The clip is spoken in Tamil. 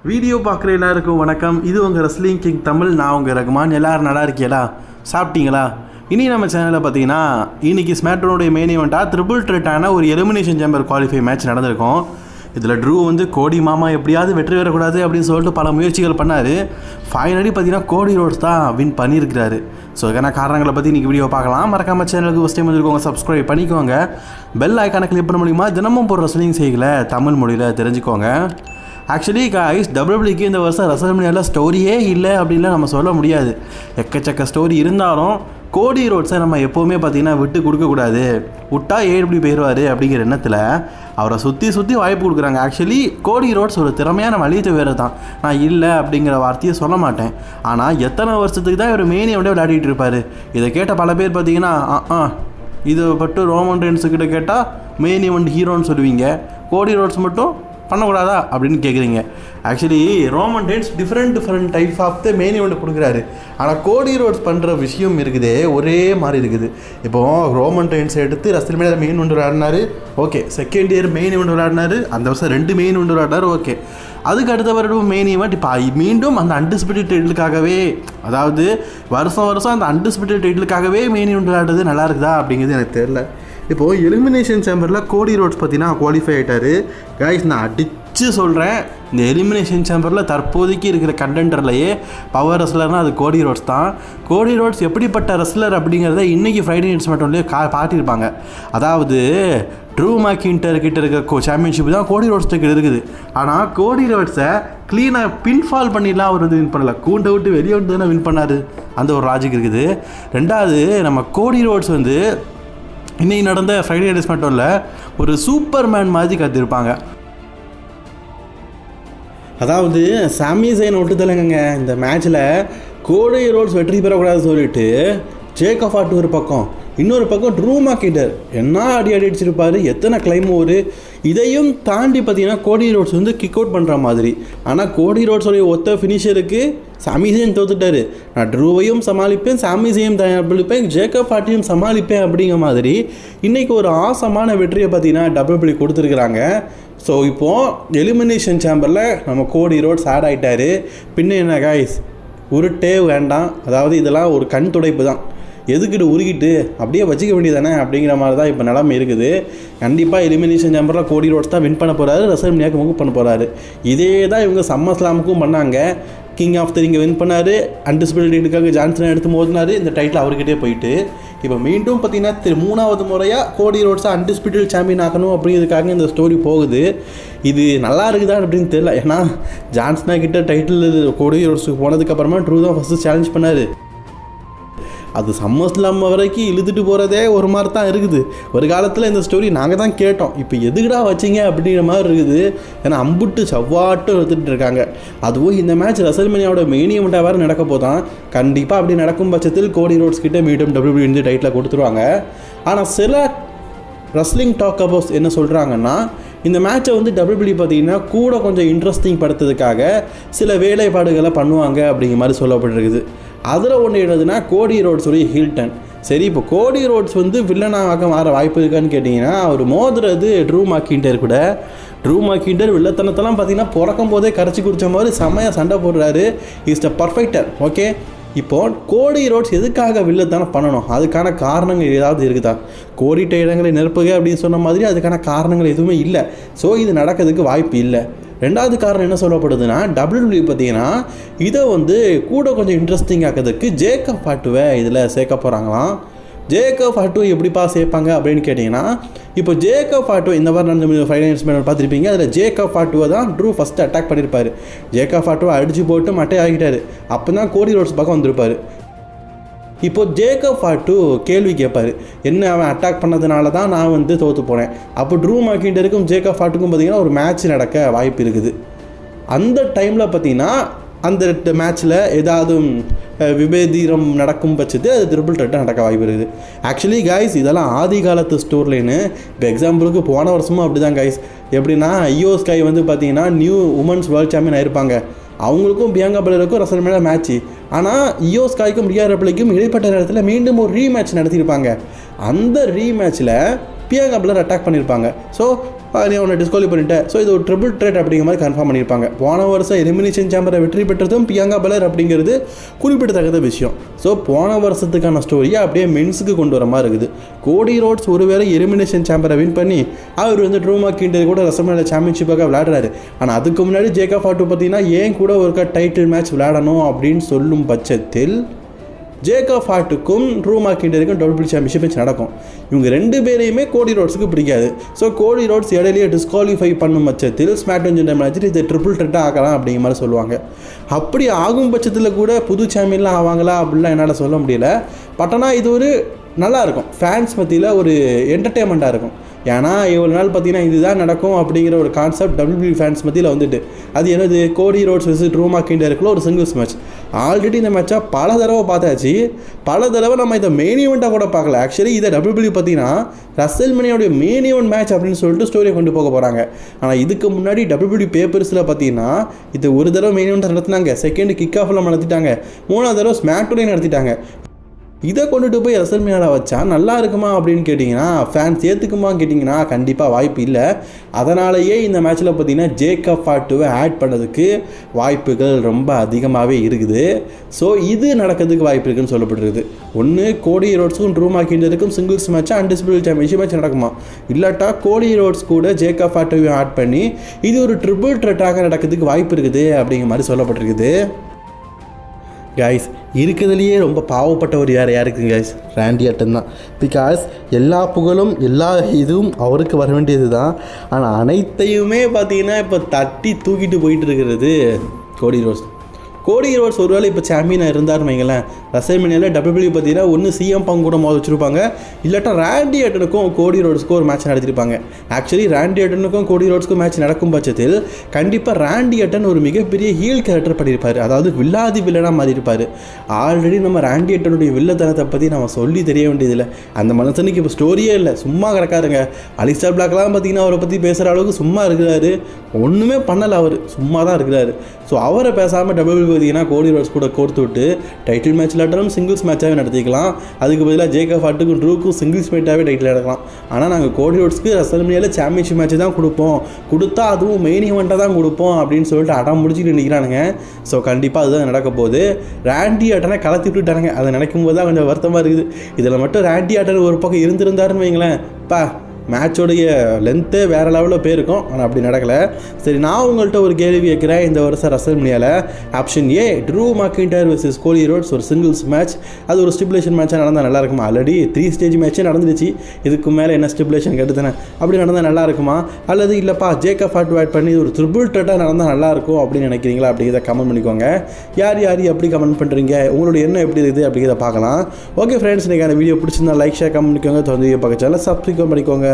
வீடியோ பார்க்குற எல்லாருக்கும் வணக்கம். இது உங்கள் ரெஸ்லிங் கிங் தமிழ். நான் உங்கள் ரகுமான். எல்லோரும் நல்லா இருக்கீங்களா? சாப்பிட்டீங்களா? இனி நம்ம சேனலில் பார்த்தீங்கன்னா இன்றைக்கி ஸ்மாக்டவுனுடைய மெயின் ஈவெண்ட்டாக ட்ரிபிள் த்ரெட்டான ஒரு எலிமினேஷன் சேம்பர் குவாலிஃபை மேட்ச் நடந்திருக்கும். இதில் ட்ரூ வந்து கோடி மாமா எப்படியாவது வெற்றி பெறக்கூடாது அப்படின்னு சொல்லிட்டு பல முயற்சிகள் பண்ணார். ஃபைனலி பார்த்தீங்கன்னா கோடி ரோட்ஸ் தான் வின் பண்ணியிருக்கிறாரு. ஸோ இதுக்கான காரணங்களை பற்றி இன்றைக்கி வீடியோ பார்க்கலாம். மறக்காம சேனலுக்கு ஃபஸ்ட் டைம் வந்துருக்கோங்க, சப்ஸ்கிரைப் பண்ணிக்கோங்க. பெல் ஐக்கானை கிளிக் பண்ண முடியுமா? தினமும் போடுற ரெஸ்லிங் செய்களை தமிழ் மொழியில் தெரிஞ்சுக்கோங்க. ஆக்சுவலி காய்ஸ், டபிள்யூபிள்யூக்கு இந்த வருஷம் ரெசல்மேனியாவில் ஸ்டோரியே இல்லை அப்படின்லாம் நம்ம சொல்ல முடியாது. எக்கச்சக்க ஸ்டோரி இருந்தாலும் கோடி ரோட்ஸை நம்ம எப்போவுமே பார்த்திங்கன்னா விட்டு கொடுக்கக்கூடாது. விட்டா எப்படி போயிடுவார் அப்படிங்கிற எண்ணத்தில் அவரை சுற்றி வாய்ப்பு கொடுக்குறாங்க. ஆக்சுவலி கோடி ரோட்ஸ் ஒரு திறமையான வழியத்தை வேறு தான். நான் இல்லை அப்படிங்கிற வார்த்தையை சொல்ல மாட்டேன். ஆனால் எத்தனை வருஷத்துக்கு தான் இவர் மெயின் ஈவெண்ட்டே விளையாடிட்டு இருப்பார். இதை கேட்ட பல பேர் பார்த்தீங்கன்னா இது பட்டு ரோமன் ரெயின்ஸுக்கிட்ட கேட்டால் மெயின் ஈவெண்ட் ஹீரோன்னு சொல்லுவீங்க, கோடி ரோட்ஸ் மட்டும் பண்ணக்கூடாதா அப்படின்னு கேட்குறீங்க. Actually Roman Reigns different type of the main event கொடுக்குறாரு. ஆனால் கோடி ரோட்ஸ் பண்ணுற விஷயம் இருக்குதே ஒரே மாதிரி இருக்குது. இப்போது ரோமன் ரெயின்ஸை எடுத்து ரெஸ்ல்மேனியா மெயின் ஈவெண்ட் விளையாடினாரு, okay. Second year main event விளையாடினாரு, அந்த வருஷம் 2 மெயின் ஈவெண்ட் விளையாடினாரு, ஓகே. அதுக்கு அடுத்த வருடம் மெயின் ஈவெண்ட் இப்போ மீண்டும் அந்த அன்டிஸ்பியூட்டட் டைட்டிலுக்காகவே, அதாவது வருஷம் அந்த அன்டிஸ்பியூட்டட் டைட்டிலுக்காகவே மெயின் ஈவெண்ட் விளையாடுறது நல்லா இருக்குதா அப்படிங்கிறது எனக்கு தெரியல. இப்போது எலிமினேஷன் சேம்பரில் கோடி ரோட்ஸ் பார்த்தீங்கன்னா குவாலிஃபை ஆகிட்டார். கைஸ், நான் அடித்து சொல்கிறேன், இந்த எலிமினேஷன் சேம்பரில் தற்போதைக்கு இருக்கிற கண்டென்டர்லையே பவர் ரெஸ்லர்னால் அது கோடி ரோட்ஸ் தான். கோடி ரோட்ஸ் எப்படிப்பட்ட ரெஸ்லர் அப்படிங்கிறத இன்றைக்கி ஃப்ரைடே நைட் ஸ்மாக்டவுன்லேயே காட்டியிருப்பாங்க. அதாவது ட்ரூ மேக்கின்டர் கிட்ட இருக்க சாம்பியன்ஷிப் தான் கோடி ரோட்ஸ் கிட்ட இருக்குது. ஆனால் கோடி ரோட்ஸை க்ளீனாக பின்ஃபால் பண்ணிடலாம் அவர் வந்து வின் பண்ணல, கூண்டை விட்டு வெளியே வந்து தானே வின் பண்ணார். அந்த ஒரு லாஜிக் இருக்குது. ரெண்டாவது, நம்ம கோடி ரோட்ஸ் வந்து இன்றைக்கி நடந்த ஃப்ரைடே நைட் ஸ்மாக்டவுனில் ஒரு சூப்பர் மேன் மாதிரி கற்றுருப்பாங்க. அதாவது சாமி ஜெயின் விட்டுதலைங்க இந்த மேட்ச்சில் கோடி ரோட்ஸ் வெற்றி பெறக்கூடாதுன்னு சொல்லிட்டு ஜேக் ஆஃப் ஆர்ட் ஒரு பக்கம், இன்னொரு பக்கம் ட்ரூ மேக்கின்டர் என்ன அடிச்சிருப்பார், எத்தனை கிளைம் ஓவர். இதையும் தாண்டி பார்த்தீங்கன்னா கோடி ரோட்ஸ் வந்து கிக் அவுட் பண்ணுற மாதிரி. ஆனால் கோடி ரோட்ஸோடைய ஒத்த ஃபினிஷருக்கு சாமி ஜெயின் தோத்துட்டார். நான் ட்ரூவையும் சமாளிப்பேன், சாமி ஜெயின் தயாரிப்பேன், ஜேக்கப் ஆர்ட்டையும் சமாளிப்பேன் அப்படிங்கிற மாதிரி இன்றைக்கி ஒரு ஆசமான வெற்றியை பார்த்தீங்கன்னா டபிள்யூபிள்யூ கொடுத்துருக்குறாங்க. ஸோ இப்போது எலிமினேஷன் சேம்பரில் நம்ம கோடி ரோட்ஸ் ஆட் ஆகிட்டார். பின்ன என்ன காய்ஸ், உருட்டே வேண்டாம். அதாவது இதெல்லாம் ஒரு கண் துடைப்பு தான். எதுக்கிட்டு உருகிட்டு அப்படியே வச்சுக்க வேண்டியதானே அப்படிங்கிற மாதிரி தான் இப்போ நிலைமை இருக்குது. கண்டிப்பாக எலிமினேஷன் சேம்பரில் கோடி ரோட்ஸ் தான் வின் பண்ண போகிறாரு, ரெசல்மேனியாவுக்கு மூவ் பண்ண போகிறாரு. இதே தான் இவங்க சம்மர் ஸ்லாமுக்கும் பண்ணாங்க. கிங் ஆஃப் த ரிங்கை வின் பண்ணார், அன்டிஸ்பியூட்டடுக்காக ஜான்சனை எடுத்து மோதினார், இந்த டைட்டில் அவர்கிட்டே போயிட்டு இப்போ மீண்டும் பார்த்தீங்கன்னா 3வது முறையாக கோடி ரோட்ஸை அன்டிஸ்பியூட்டட் சாம்பியன் ஆகணும் அப்படிங்கிறதுக்காக இந்த ஸ்டோரி போகுது. இது நல்லா இருக்குதா அப்படின்னு தெரியல. ஏன்னா ஜான்சனா கிட்ட டைட்டில் கோடி ரோட்ஸுக்கு போனதுக்கப்புறமா ட்ரூ தான் ஃபஸ்ட்டு சேலஞ்ச் பண்ணார். அது சம்மர் ஸ்லாம் வரைக்கும் இழுத்துட்டு போகிறதே ஒரு மாதிரி தான் இருக்குது. ஒரு காலத்தில் இந்த ஸ்டோரி நாங்கள் தான் கேட்டோம், இப்போ எதுக்குடா வச்சிங்க அப்படிங்கிற மாதிரி இருக்குது. ஏன்னா அம்புட்டு செவ்வாட்டும் எடுத்துகிட்டு இருக்காங்க. அதுவும் இந்த மேட்ச் ரெசல்மேனியாவோட மெயின் ஈவெண்ட்டாக வேறு நடக்க போதான். கண்டிப்பாக அப்படி நடக்கும் பட்சத்தில் கோடி ரோட்ஸ் கிட்டே மீண்டும் டபிள்யூபிள்யூ இந்த டைட்டில் கொடுத்துருவாங்க. ஆனால் சில ரெஸ்லிங் டாக் அபவுட்ஸ் என்ன சொல்கிறாங்கன்னா, இந்த மேட்சை வந்து டபிள்யூபிள்யூ பார்த்தீங்கன்னா கூட கொஞ்சம் இன்ட்ரெஸ்டிங் படுத்துறதுக்காக சில வேலைப்பாடுகளை பண்ணுவாங்க அப்படிங்கிற மாதிரி சொல்லப்பட்டிருக்குது. அதில் ஒன்று என்னதுன்னா கோடி ரோட்ஸுடைய ஹில்டன். சரி, இப்போ கோடி ரோட்ஸ் வந்து வில்லனாக மாற வாய்ப்பு இருக்கான்னு கேட்டிங்கன்னா, அவர் மோதுறது ட்ரூ மேக்கின்டர் கூட. ட்ரூ மேக்கின்டர் வில்லத்தனத்தெல்லாம் பார்த்தீங்கன்னா பிறக்கும் போதே கரைச்சி குடித்த மாதிரி செம்மையாக சண்டை போடுறாரு. Is the power factor, okay. இப்போது கோடி ரோட்ஸ் எதுக்காக வில்லத்தானே பண்ணணும்? அதுக்கான காரணங்கள் ஏதாவது இருக்குதா? கோடிட்ட இடங்களை நிரப்புக அப்படின்னு சொன்ன மாதிரி அதுக்கான காரணங்கள் எதுவுமே இல்லை. ஸோ இது நடக்கிறதுக்கு வாய்ப்பு இல்லை. ரெண்டாவது காரணம் என்ன சொல்லப்படுதுன்னா, டபிள்யூபிள்யூ பார்த்தீங்கன்னா இதை வந்து கூட கொஞ்சம் இன்ட்ரெஸ்டிங் ஆக்கிறதுக்கு ஜேக்கப் ஆர்ட்டுவை இதில் சேர்க்க போகிறாங்களாம். ஜேக்கப் ஆர்ட்டு எப்படிப்பா சேர்ப்பாங்க அப்படின்னு கேட்டிங்கன்னா, இப்போ ஜேக்கப் ஆர்ட்டு இந்த மாதிரி நடந்த ஃப்ரைடே நைட் ஸ்மாக்டவுன் பார்த்துருப்பீங்க. அதில் ஜேக்கப் ஆர்ட்டுவை தான் ட்ரூ ஃபஸ்ட்டு அட்டாக் பண்ணியிருப்பார். ஜேக்கப் ஆர்ட்டுவை அடித்து போட்டு மட்டை ஆகிட்டார். அப்போ தான் கோடி ரோட்ஸ் பக்கம் வந்திருப்பார். இப்போது ஜேக்கப் ஆர்ட்டு கேள்வி கேட்பார், என்ன அவன் அட்டாக் பண்ணதுனால தான் நான் வந்து தோற்று போனேன். அப்போ ட்ரூ மேக்கின்டருக்கும் ஜேக்கப் ஆர்ட்டுக்கும் பார்த்திங்கன்னா ஒரு மேட்ச் நடக்க வாய்ப்பு இருக்குது. அந்த டைமில் பார்த்திங்கன்னா அந்த மேட்ச்சில் ஏதாவது விபேதீரம் நடக்கும் பட்சத்து அது ட்ரிபிள் த்ரெட்டாக நடக்க வாய்ப்பு இருக்குது. ஆக்சுவலி கைஸ், இதெல்லாம் ஆதி காலத்து ஸ்டோர்லைன்னு. இப்போ எக்ஸாம்பிளுக்கு போன வருஷமும் அப்படி தான் கைஸ். எப்படின்னா ஐயோ ஸ்கை வந்து பார்த்திங்கன்னா நியூ உமன்ஸ் வேர்ல்ட் சாம்பியன் ஆயிருப்பாங்க. அவங்களுக்கும் பியாங்கா பெலருக்கும் ரெசல்மேனியா மேட்ச்சு. ஆனால் இயோ ஸ்காய்க்கும் ரியா ரிப்ளிக்கும் இடைப்பட்ட நேரத்தில் மீண்டும் ஒரு ரீமேட்ச் நடத்தியிருப்பாங்க. அந்த ரீமேட்ச்சில் பியாங்கா பெலர் அட்டாக் பண்ணியிருப்பாங்க. ஸோ நீ அவனை டிஸ்குவாலிஃபை பண்ணிட்டேன். ஸோ இது ஒரு ட்ரிபிள் த்ரெட் அப்படிங்கிற மாதிரி கன்ஃபார்ம் பண்ணியிருப்பாங்க. போன வருஷம் எலிமினேஷன் சேம்பரை வெற்றி பெற்றதும் பிரியங்கா பலர் அப்படிங்கிறது குறிப்பிடத்தக்கத விஷயம். ஸோ போன வருஷத்துக்கான ஸ்டோரியை அப்படியே மென்ஸுக்கு கொண்டு வர மாதிரி இருக்குது. கோடி ரோட்ஸ் ஒருவேளை எலிமினேஷன் சேம்பரை வின் பண்ணி அவர் வந்து ட்ரூ மாக்கிண்டர் கூட ரசமேல சாம்பியன்ஷிப்பாக விளையாடுறாரு. ஆனால் அதுக்கு முன்னாடி ஜேக்கப் ஃபாட்டு பார்த்தீங்கன்னா ஏன் கூட ஒரு டைட்டில் மேட்ச் விளையாடணும் அப்படின்னு சொல்லும் பட்சத்தில் ஜேக்கப் ஹார்ட்டுக்கும் ட்ரூ மாக்கிண்டருக்கும் WWE சாம்பியன்ஷிப் மேட்ச் நடக்கும். இவங்க 2 பேரையுமே கோடி ரோட்ஸுக்கு பிடிக்காது. ஸோ கோடி ரோட்ஸ் இடையிலேயே டிஸ்குவாலிஃபை பண்ணும் பட்சத்தில் ஸ்மாக்டவுன் ஜெண்டர் மேட்ச்சில் இதை ட்ரிபிள் த்ரெட்டாக ஆகலாம் அப்படிங்கிற மாதிரி சொல்லுவாங்க. அப்படி ஆகும் பட்சத்தில் கூட புது சாம்பியன்லாம் ஆவாங்களா அப்படிலாம் என்னால் சொல்ல முடியல. பட் ஆனால் இது ஒரு நல்லாயிருக்கும், ஃபேன்ஸ் மத்தியில் ஒரு என்டர்டெயின்மெண்ட்டாக இருக்கும். ஏன்னா இவ்வளோ நாள் பார்த்தீங்கன்னா இதுதான் நடக்கும் அப்படிங்கிற ஒரு கான்செப்ட் WWE ஃபேன்ஸ் மத்தியில் வந்துட்டு, அது என்னது கோடி ரோட்ஸ் வெர்சஸ் ட்ரூ மாக்கிண்டருக்குள்ள ஒரு சிங்கிள்ஸ் மேட்ச். ஆல்ரெடி இந்த மேட்சை பல தடவை பார்த்தாச்சு, பல தடவை நம்ம இதை மெயின் ஈவெண்ட்டாக கூட பார்க்கல. ஆக்சுவலி இதை WWE பார்த்தீங்கன்னா ரசல்மேனியாவுடைய மெயின் ஈவெண்ட் மேட்ச் அப்படின்னு சொல்லிட்டு ஸ்டோரியை கொண்டு போக போகிறாங்க. ஆனால் இதுக்கு முன்னாடி WWE பேப்பர்ஸில் பார்த்தீங்கன்னா இது ஒரு தடவை மெயின் ஈவெண்ட்டாக நடத்தினாங்க, செகண்ட் கிக் ஆஃபில் நடத்திட்டாங்க, 3வது தடவை ஸ்மாக்டவுன் நடத்திட்டாங்க. இதை கொண்டுட்டு போய் ரசல்மேனியாவில் வச்சா நல்லா இருக்குமா அப்படின்னு கேட்டிங்கன்னா, ஃபேன்ஸ் ஏற்றுக்குமா கேட்டிங்கன்னா கண்டிப்பாக வாய்ப்பு இல்லை. அதனாலேயே இந்த மேட்ச்சில் பார்த்தீங்கன்னா ஜேக்கப் ஹார்ட்டுவை ஆட் பண்ணதுக்கு வாய்ப்புகள் ரொம்ப அதிகமாகவே இருக்குது. ஸோ இது நடக்கிறதுக்கு வாய்ப்பு இருக்குதுன்னு சொல்லப்பட்டிருக்குது. ஒன்று கோடி ரோட்ஸுக்கும் ட்ரூ மாக்கிண்டருக்கும் சிங்கிள்ஸ் மேட்சாக அன்டிஸ்பியூட்டட் சாம்பியன்ஷிப் மேட்ச் நடக்குமா, இல்லாட்டா கோடி ரோட்ஸ் கூட ஜேக்கப் ஹார்ட்டுவையும் ஆட் பண்ணி இது ஒரு ட்ரிபிள் த்ரெட்டாக நடக்கிறதுக்கு வாய்ப்பு இருக்குது அப்படிங்கிற மாதிரி சொல்லப்பட்டிருக்குது. கைஸ் இருக்கிறதுலையே ரொம்ப பாவப்பட்டவர் யாருக்குங்க கைஸ், ராண்டி ஆர்டன் தான். பிகாஸ் எல்லா புகழும் எல்லா இதுவும் அவருக்கு வர வேண்டியது தான். ஆனால் அனைத்தையுமே பார்த்தீங்கன்னா இப்போ தட்டி தூக்கிட்டு போயிட்டு இருக்கிறது கோடி ரோட்ஸ். கோடி ரோட்ஸ் ஒருவேளை இப்போ சாம்பியனாக இருந்தார்னு வைங்களேன், ரசல்மேனியாவில் WWE பார்த்தீங்கன்னா ஒன்று சிஎம் பங்கு கூட மோத வச்சுருப்பாங்க, இல்லாட்டா ராண்டி ஆர்டனுக்கும் கோடி ரோட்ஸ்க்கும் ஒரு மேட்ச் நடத்திருப்பாங்க. ஆக்சுவலி ராண்டி ஆர்டனுக்கும் கோடி ரோட்ஸ்க்கும் மேட்ச் நடக்கும் பட்சத்தில் கண்டிப்பாக ராண்டி ஆர்டன் ஒரு மிகப்பெரிய ஹீல் கேரக்டர் பண்ணியிருப்பார், அதாவது வில்லாதி வில்லனாக மாறியிருப்பார். ஆல்ரெடி நம்ம ராண்டி ஆர்டனுடைய வில்லத்தனத்தை பற்றி நம்ம சொல்லி தெரிய வேண்டியதில்லை. அந்த மனுஷனுக்கு இப்போ ஸ்டோரியே இல்லை, சும்மா கிடக்காருங்க. அலிஸ்டார் பிளாக்லாம் பார்த்தீங்கன்னா அவரை பற்றி பேசுகிற அளவுக்கு சும்மா இருக்கிறாரு, ஒன்றுமே பண்ணலை, அவர் சும்மா தான் இருக்கிறாரு. ஸோ அவரை பேசாமல் WWE பார்த்தீங்கன்னா கோடி ரோட்ஸ் கூட கோர்த்து விட்டு டைட்டில் மேட்ச் இல்லாட்டாலும் சிங்கிள்ஸ் மேட்சாகவே நடத்திக்கலாம். அதுக்கு பதிலாக ஜேக்கப் ஹார்ட்டுக்கும் ட்ரூக்கும் சிங்கிள்ஸ் மேட்டாகவே டைட்டில் எடுக்கலாம். ஆனால் நாங்கள் கோடி ரோட்ஸ்க்கு ரசல்மேனியாவில் சாம்பியன்ஷிப் மேட்ச் தான் கொடுப்போம், கொடுத்தா அதுவும் மெயின் ஈவெண்ட்டாக தான் கொடுப்போம் அப்படின்னு சொல்லிட்டு அடம் முடிச்சுட்டு நிற்கிறானுங்க. ஸோ கண்டிப்பாக அதுதான் நடக்க போகுது. ராண்டி ஆர்டனை கலத்தி விட்டுட்டானுங்க. அதை நினைக்கும் போது தான் கொஞ்சம் வருத்தமாக இருக்குது. இதில் மட்டும் ராண்டி ஆர்டன் ஒரு பக்கம் இருந்திருந்தாருன்னு வைங்களேன், மேட்சோடைய லென்த்தே வேறு லெவலில் போயிருக்கும். ஆனால் அப்படி நடக்கலை. சரி, நான் உங்கள்கிட்ட ஒரு கேள்வி கேட்குறேன். இந்த வருஷம் ரசல்மேனியாவில் option A Drew McIntyre versus Cody Rhodes ஒரு சிங்கிள்ஸ் மேட்ச், அது ஒரு ஸ்டிபுலேஷன் மேட்சாக நடந்தால் நல்லா இருக்குமா? ஆல்ரெடி 3 ஸ்டேஜ் மேட்சே நடந்துருச்சு, இதுக்கு மேலே என்ன ஸ்டிபுலேஷன் கேட்டுதானே, அப்படி நடந்தால் நல்லா இருக்குமா? அல்லது இல்லைப்பா ஜேக்கப் ஹார்ட் ஆட் பண்ணி ஒரு ட்ரிபிள் த்ரெட்டாக நடந்தால் நல்லாயிருக்கும் அப்படின்னு நினைக்கிறீங்களா? அப்படிங்கிறத கமெண்ட் பண்ணிக்கோங்க. யார் எப்படி கமெண்ட் பண்ணுறீங்க, உங்களுடைய எண்ணம் எப்படி இருக்குது அப்படிங்கிறத பார்க்கலாம். ஓகே ஃப்ரெண்ட்ஸ், இன்றைக்கான வீடியோ பிடிச்சிருந்தா லைக் ஷேர் கமெண்ட் பண்ணிக்கோங்க. தொடர்ந்து பார்க்க சேனலை சப்ஸ்கிரைப் பண்ணிக்கோங்க.